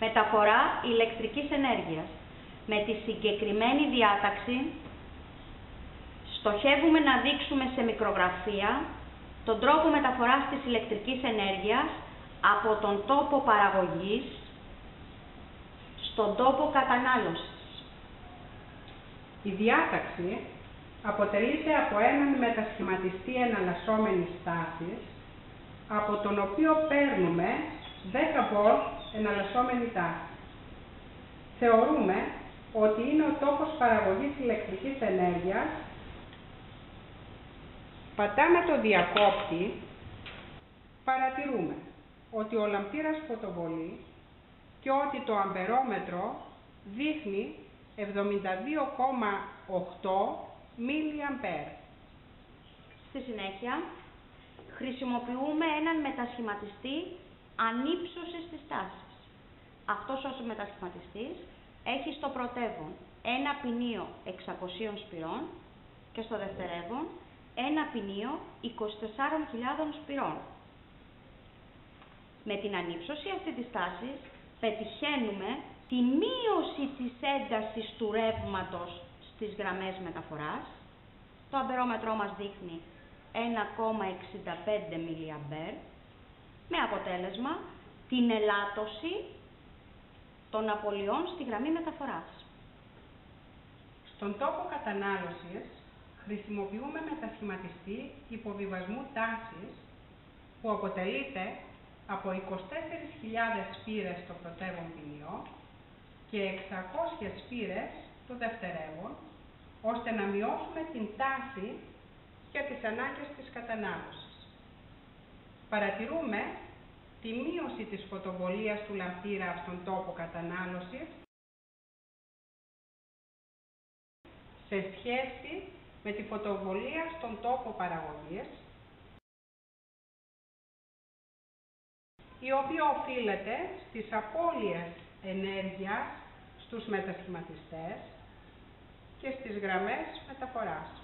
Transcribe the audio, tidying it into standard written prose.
Μεταφορά ηλεκτρικής ενέργειας. Με τη συγκεκριμένη διάταξη στοχεύουμε να δείξουμε σε μικρογραφία τον τρόπο μεταφοράς της ηλεκτρικής ενέργειας από τον τόπο παραγωγής στον τόπο κατανάλωσης. Η διάταξη αποτελείται από έναν μετασχηματιστή εναλλασσόμενης τάσης, από τον οποίο παίρνουμε 10 βολτ εναλλασσόμενη τάση. Θεωρούμε ότι είναι ο τόπος παραγωγής ηλεκτρικής ενέργειας. Πατάμε το διακόπτη, παρατηρούμε ότι ο λαμπτήρας φωτοβολεί και ότι το αμπερόμετρο δείχνει 72,8 mA. Στη συνέχεια, χρησιμοποιούμε έναν μετασχηματιστή ανύψωσης της τάσης. Αυτός ο μετασχηματιστής έχει στο πρωτεύον ένα ποινίο 600 σπυρών και στο δευτερεύον ένα ποινίο 24.000 σπυρών. Με την ανύψωση αυτή της τάσης πετυχαίνουμε τη μείωση της έντασης του ρεύματος στις γραμμές μεταφοράς. Το αμπερόμετρό μας δείχνει 1,65 mA, με αποτέλεσμα την ελάττωση των απολειών στη γραμμή μεταφοράς. Στον τόπο κατανάλωσης χρησιμοποιούμε μετασχηματιστή υποβιβασμού τάσης που αποτελείται από 24.000 σπήρες στο πρωτεύον ποινιό και 600 σπήρες στο δευτερεύον, ώστε να μειώσουμε την τάση για τις ανάγκες της κατανάλωσης. Παρατηρούμε τη μείωση της φωτοβολίας του λαμπτήρα στον τόπο κατανάλωσης σε σχέση με τη φωτοβολία στον τόπο παραγωγής, η οποία οφείλεται στις απώλειες ενέργειας στους μετασχηματιστές και στις γραμμές μεταφοράς.